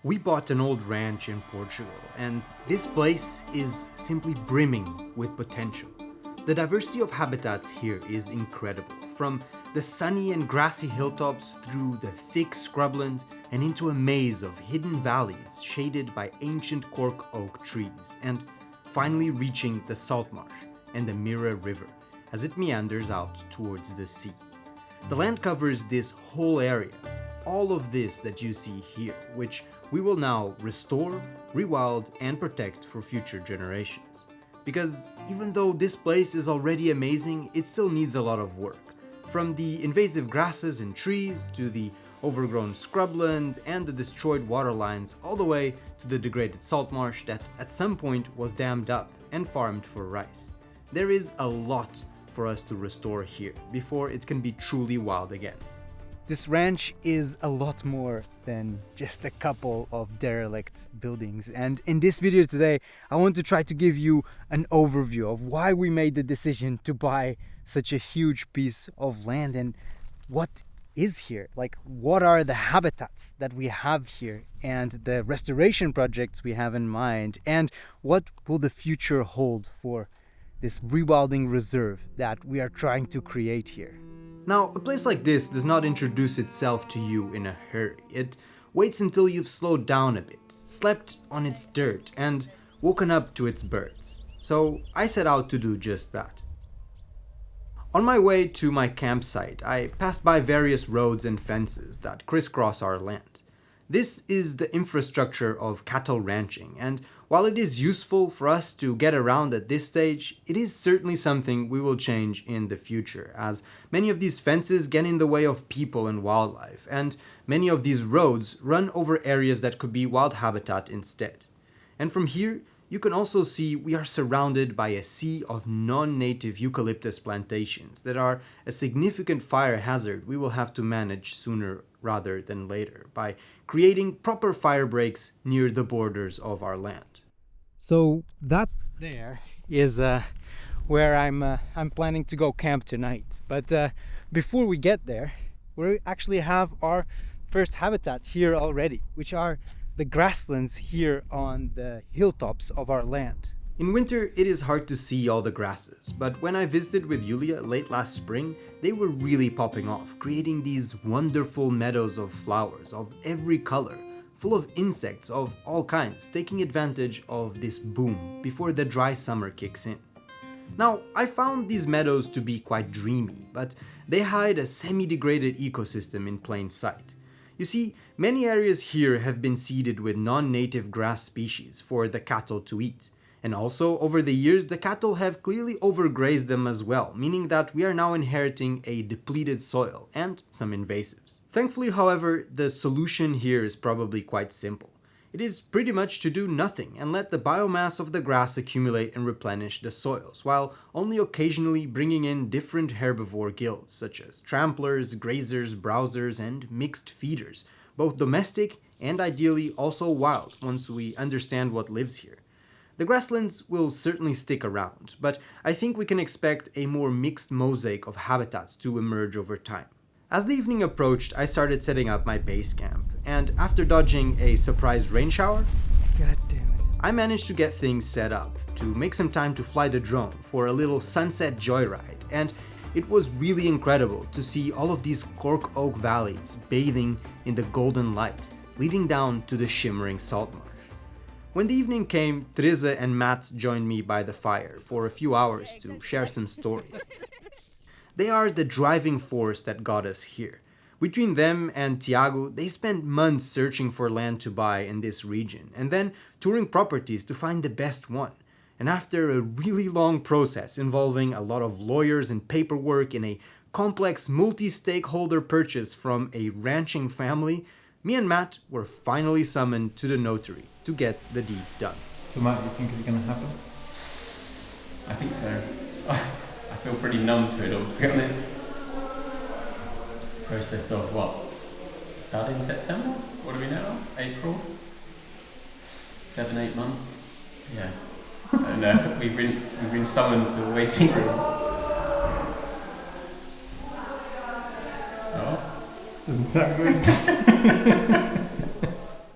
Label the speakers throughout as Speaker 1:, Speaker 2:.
Speaker 1: We bought an old ranch in Portugal, and this place is simply brimming with potential. The diversity of habitats here is incredible, from the sunny and grassy hilltops through the thick scrubland and into a maze of hidden valleys shaded by ancient cork oak trees, and finally reaching the salt marsh and the Mira river as it meanders out towards the sea. The land covers this whole area, all of this that you see here, which we will now restore, rewild, and protect for future generations. Because even though this place is already amazing, it still needs a lot of work. From the invasive grasses and trees, to the overgrown scrubland and the destroyed water lines, all the way to the degraded salt marsh that at some point was dammed up and farmed for rice. There is a lot for us to restore here before it can be truly wild again. This ranch is a lot more than just a couple of derelict buildings, and in this video today I want to try to give you an overview of why we made the decision to buy such a huge piece of land and what is here, like what are the habitats that we have here and the restoration projects we have in mind, and what will the future hold for this rewilding reserve that we are trying to create here. Now, a place like this does not introduce itself to you in a hurry. It waits until you've slowed down a bit, slept on its dirt, and woken up to its birds. So I set out to do just that. On my way to my campsite, I passed by various roads and fences that crisscross our land. This is the infrastructure of cattle ranching, and while it is useful for us to get around at this stage, it is certainly something we will change in the future, as many of these fences get in the way of people and wildlife, and many of these roads run over areas that could be wild habitat instead. And from here, you can also see we are surrounded by a sea of non-native eucalyptus plantations that are a significant fire hazard we will have to manage sooner rather than later by creating proper fire breaks near the borders of our land. So that there is where I'm planning to go camp tonight. But before we get there, we actually have our first habitat here already, which are the grasslands here on the hilltops of our land. In winter, it is hard to see all the grasses, but when I visited with Yulia late last spring, they were really popping off, creating these wonderful meadows of flowers of every color, full of insects of all kinds, taking advantage of this boom before the dry summer kicks in. Now, I found these meadows to be quite dreamy, but they hide a semi-degraded ecosystem in plain sight. You see, many areas here have been seeded with non-native grass species for the cattle to eat. And also, over the years, the cattle have clearly overgrazed them as well, meaning that we are now inheriting a depleted soil and some invasives. Thankfully, however, the solution here is probably quite simple. It is pretty much to do nothing and let the biomass of the grass accumulate and replenish the soils, while only occasionally bringing in different herbivore guilds, such as tramplers, grazers, browsers, and mixed feeders, both domestic and ideally also wild once we understand what lives here. The grasslands will certainly stick around, but I think we can expect a more mixed mosaic of habitats to emerge over time. As the evening approached, I started setting up my base camp, and after dodging a surprise rain shower, God damn it, I managed to get things set up, to make some time to fly the drone for a little sunset joyride, and it was really incredible to see all of these cork oak valleys bathing in the golden light, leading down to the shimmering salt marsh. When the evening came, Teresa and Matt joined me by the fire for a few hours to share some stories. They are the driving force that got us here. Between them and Tiago, they spent months searching for land to buy in this region, and then touring properties to find the best one. And after a really long process involving a lot of lawyers and paperwork in a complex multi-stakeholder purchase from a ranching family, me and Matt were finally summoned to the notary to get the deed done.
Speaker 2: So Matt, you think it's going to happen?
Speaker 3: I think so. I feel pretty numb to it all, to be honest. Process of what? Starting September? What are we now? April? 7-8 months? Yeah. I don't know. We've been summoned to a waiting room. Oh.
Speaker 2: Doesn't sound good.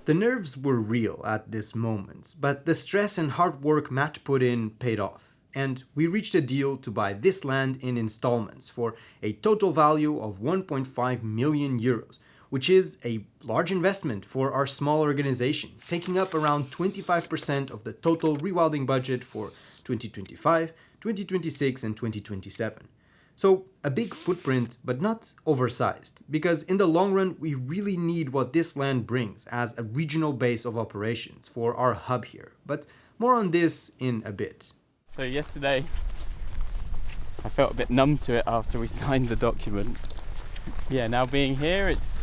Speaker 1: The nerves were real at this moment, but the stress and hard work Matt put in paid off, and we reached a deal to buy this land in installments for a total value of 1.5 million euros, which is a large investment for our small organization, taking up around 25% of the total rewilding budget for 2025, 2026 and 2027. So a big footprint, but not oversized, because in the long run we really need what this land brings as a regional base of operations for our hub here. But more on this in a bit.
Speaker 3: So yesterday I felt a bit numb to it after we signed the documents. Yeah, now being here it's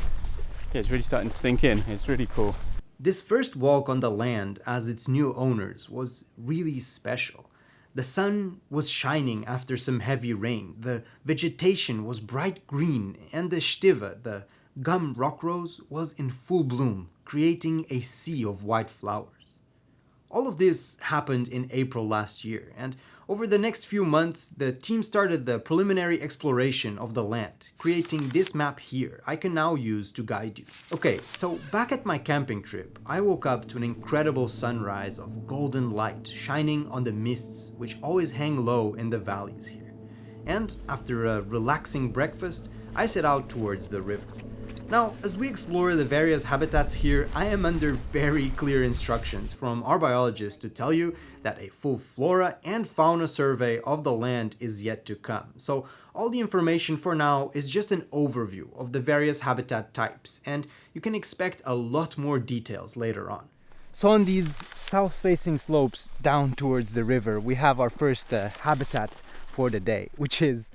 Speaker 3: really starting to sink in. It's really cool.
Speaker 1: This first walk on the land as its new owners was really special. The sun was shining after some heavy rain, the vegetation was bright green, and the shtiva, the gum rock rose, was in full bloom, creating a sea of white flowers. All of this happened in April last year, and over the next few months, the team started the preliminary exploration of the land, creating this map here I can now use to guide you. Okay, so back at my camping trip, I woke up to an incredible sunrise of golden light shining on the mists which always hang low in the valleys here. And after a relaxing breakfast, I set out towards the river. Now, as we explore the various habitats here, I am under very clear instructions from our biologists to tell you that a full flora and fauna survey of the land is yet to come. So all the information for now is just an overview of the various habitat types, and you can expect a lot more details later on. So on these south-facing slopes down towards the river, we have our first habitat for the day, which is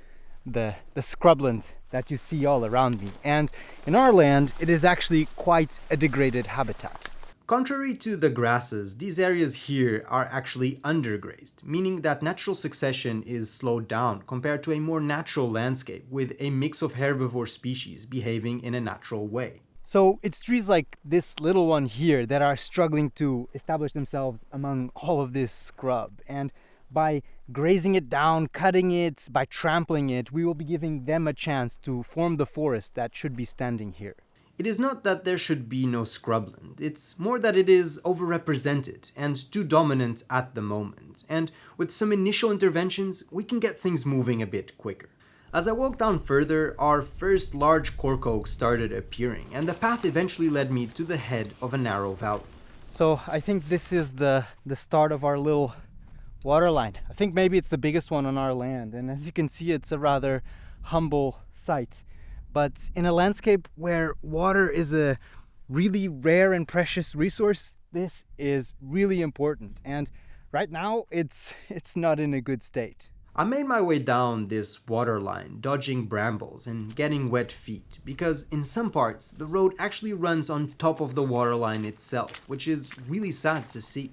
Speaker 1: the scrubland that you see all around me. And in our land, it is actually quite a degraded habitat. Contrary to the grasses, these areas here are actually undergrazed, meaning that natural succession is slowed down compared to a more natural landscape with a mix of herbivore species behaving in a natural way. So it's trees like this little one here that are struggling to establish themselves among all of this scrub. And by grazing it down, cutting it, by trampling it, we will be giving them a chance to form the forest that should be standing here. It is not that there should be no scrubland, it's more that it is overrepresented and too dominant at the moment, and with some initial interventions, we can get things moving a bit quicker. As I walked down further, our first large cork oak started appearing, and the path eventually led me to the head of a narrow valley. So I think this is the start of our little waterline. I think maybe it's the biggest one on our land, and as you can see, it's a rather humble sight. But in a landscape where water is a really rare and precious resource, this is really important. And right now, it's not in a good state. I made my way down this waterline, dodging brambles and getting wet feet, because in some parts, the road actually runs on top of the waterline itself, which is really sad to see.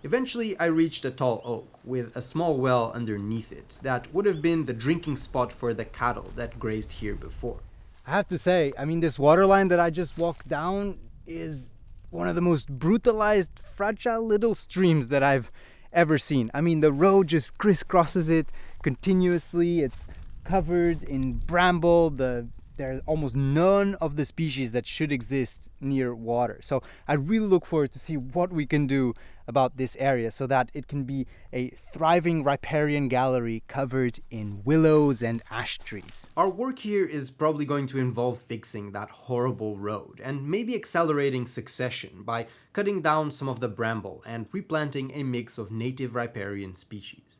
Speaker 1: Eventually, I reached a tall oak with a small well underneath it that would have been the drinking spot for the cattle that grazed here before. I have to say, this waterline that I just walked down is one of the most brutalized, fragile little streams that I've ever seen. The road just crisscrosses it continuously. It's covered in bramble. There's almost none of the species that should exist near water. So I really look forward to see what we can do about this area so that it can be a thriving riparian gallery covered in willows and ash trees. Our work here is probably going to involve fixing that horrible road and maybe accelerating succession by cutting down some of the bramble and replanting a mix of native riparian species.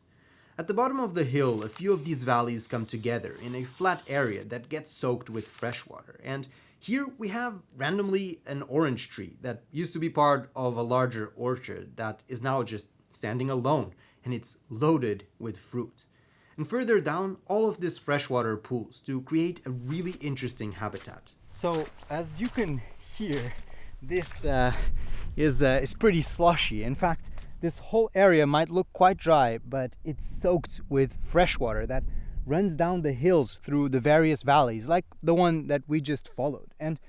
Speaker 1: At the bottom of the hill, a few of these valleys come together in a flat area that gets soaked with fresh water, and here we have randomly an orange tree that used to be part of a larger orchard that is now just standing alone, and it's loaded with fruit. And further down, all of this freshwater pools to create a really interesting habitat. So as you can hear, this is pretty sloshy. In fact, this whole area might look quite dry, but it's soaked with fresh water that runs down the hills through the various valleys, like the one that we just followed. And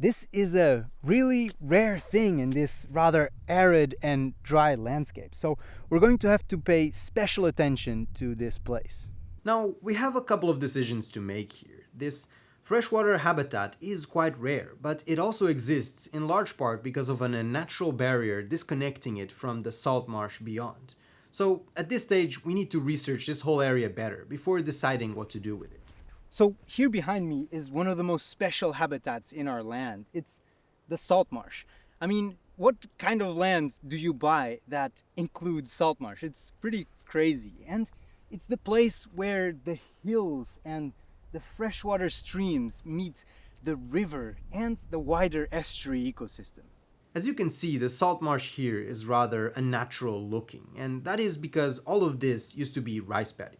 Speaker 1: this is a really rare thing in this rather arid and dry landscape. So we're going to have to pay special attention to this place. Now, we have a couple of decisions to make here. This Freshwater habitat is quite rare, but it also exists in large part because of an unnatural barrier disconnecting it from the salt marsh beyond. So at this stage, we need to research this whole area better before deciding what to do with it.
Speaker 4: So here behind me is one of the most special habitats in our land. It's the salt marsh. I mean, what kind of land do you buy that includes salt marsh? It's pretty crazy. And it's the place where the hills and the freshwater streams meet the river and the wider estuary ecosystem.
Speaker 1: As you can see, the salt marsh here is rather unnatural looking, and that is because all of this used to be rice paddies.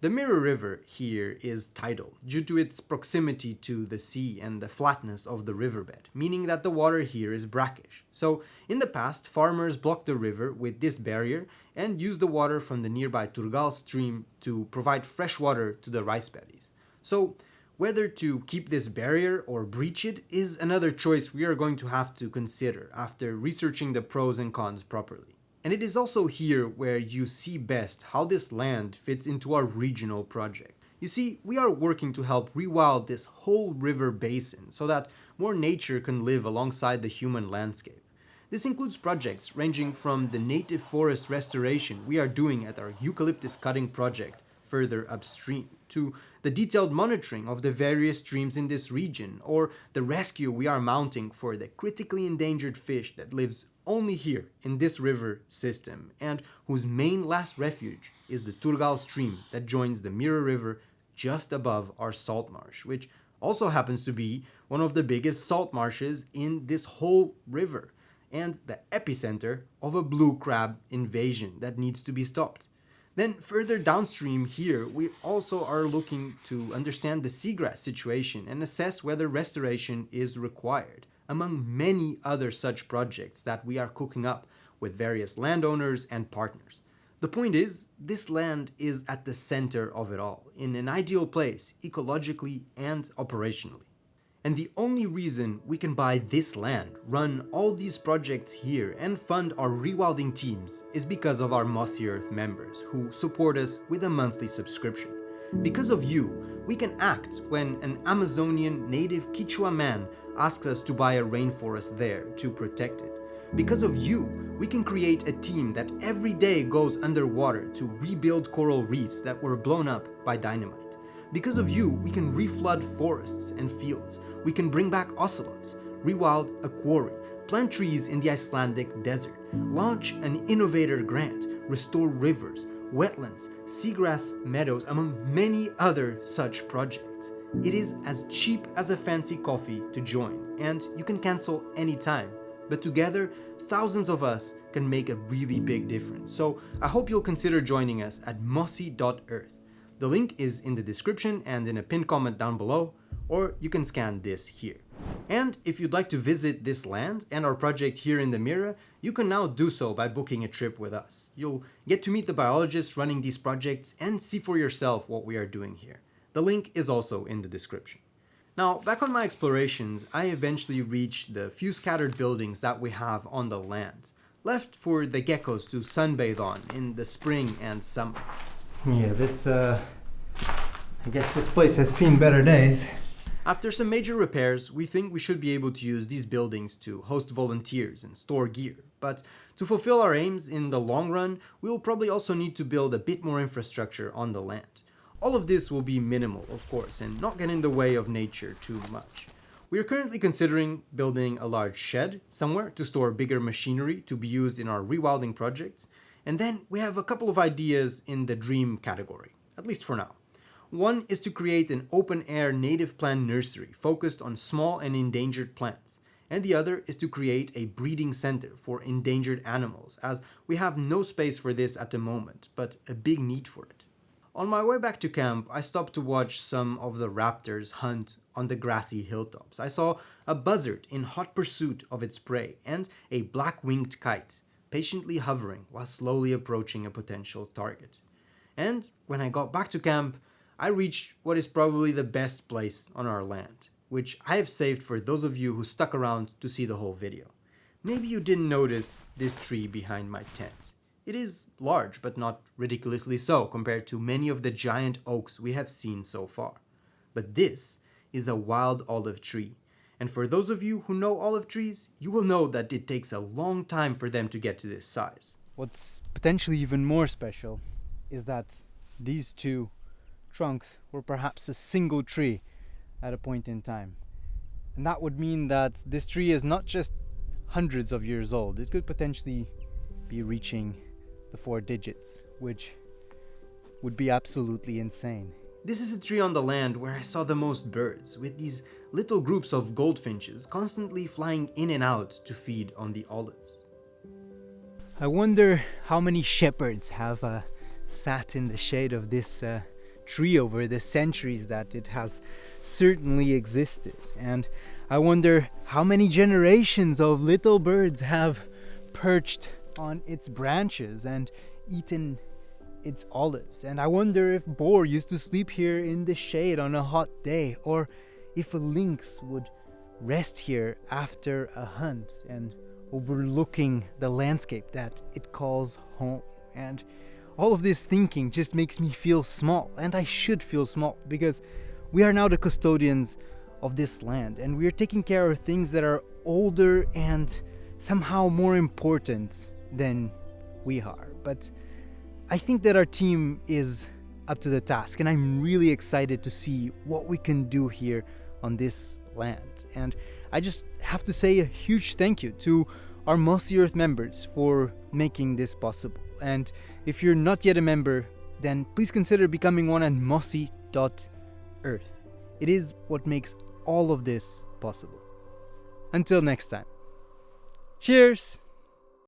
Speaker 1: The Mira River here is tidal due to its proximity to the sea and the flatness of the riverbed, meaning that the water here is brackish. So, in the past, farmers blocked the river with this barrier and used the water from the nearby Portugal stream to provide fresh water to the rice paddies. So, whether to keep this barrier or breach it is another choice we are going to have to consider after researching the pros and cons properly. And it is also here where you see best how this land fits into our regional project. You see, we are working to help rewild this whole river basin so that more nature can live alongside the human landscape. This includes projects ranging from the native forest restoration we are doing at our eucalyptus cutting project further upstream, to the detailed monitoring of the various streams in this region, or the rescue we are mounting for the critically endangered fish that lives only here in this river system and whose main last refuge is the Turgal stream that joins the Mira River just above our salt marsh, which also happens to be one of the biggest salt marshes in this whole river and the epicenter of a blue crab invasion that needs to be stopped. Then further downstream here, we also are looking to understand the seagrass situation and assess whether restoration is required, among many other such projects that we are cooking up with various landowners and partners. The point is, this land is at the center of it all, in an ideal place, ecologically and operationally. And the only reason we can buy this land, run all these projects here, and fund our rewilding teams is because of our Mossy Earth members who support us with a monthly subscription. Because of you, we can act when an Amazonian native Quechua man asks us to buy a rainforest there to protect it. Because of you, we can create a team that every day goes underwater to rebuild coral reefs that were blown up by dynamite. Because of you, we can reflood forests and fields. We can bring back ocelots, rewild a quarry, plant trees in the Icelandic desert, launch an innovator grant, restore rivers, wetlands, seagrass meadows, among many other such projects. It is as cheap as a fancy coffee to join, and you can cancel anytime. But together, thousands of us can make a really big difference. So I hope you'll consider joining us at mossy.earth. The link is in the description and in a pinned comment down below, or you can scan this here. And if you'd like to visit this land and our project here in the Mira, you can now do so by booking a trip with us. You'll get to meet the biologists running these projects and see for yourself what we are doing here. The link is also in the description. Now, back on my explorations, I eventually reached the few scattered buildings that we have on the land, left for the geckos to sunbathe on in the spring and summer.
Speaker 2: Yeah, I guess this place has seen better days.
Speaker 1: After some major repairs, we think we should be able to use these buildings to host volunteers and store gear. But to fulfill our aims in the long run, we will probably also need to build a bit more infrastructure on the land. All of this will be minimal, of course, and not get in the way of nature too much. We are currently considering building a large shed somewhere to store bigger machinery to be used in our rewilding projects, and then we have a couple of ideas in the dream category, at least for now. One is to create an open-air native plant nursery focused on small and endangered plants, and the other is to create a breeding center for endangered animals, as we have no space for this at the moment, but a big need for it. On my way back to camp, I stopped to watch some of the raptors hunt on the grassy hilltops. I saw a buzzard in hot pursuit of its prey and a black-winged kite patiently hovering while slowly approaching a potential target. And when I got back to camp, I reached what is probably the best place on our land, which I have saved for those of you who stuck around to see the whole video. Maybe you didn't notice this tree behind my tent. It is large, but not ridiculously so compared to many of the giant oaks we have seen so far. But this is a wild olive tree. And for those of you who know olive trees, you will know that it takes a long time for them to get to this size.
Speaker 4: What's potentially even more special is that these two trunks were perhaps a single tree at a point in time. And that would mean that this tree is not just hundreds of years old. It could potentially be reaching the 4 digits, which would be absolutely insane.
Speaker 1: This is a tree on the land where I saw the most birds, with these little groups of goldfinches constantly flying in and out to feed on the olives.
Speaker 4: I wonder how many shepherds have sat in the shade of this tree over the centuries that it has certainly existed. And I wonder how many generations of little birds have perched on its branches and eaten its olives. And I wonder if boar used to sleep here in the shade on a hot day, or if a lynx would rest here after a hunt and overlooking the landscape that it calls home. And all of this thinking just makes me feel small, and I should feel small, because we are now the custodians of this land, and we are taking care of things that are older and somehow more important than we are. But I think that our team is up to the task, and I'm really excited to see what we can do here on this land. And I just have to say a huge thank you to our Mossy Earth members for making this possible. And if you're not yet a member, then please consider becoming one at mossy.earth. It is what makes all of this possible. Until next time. Cheers!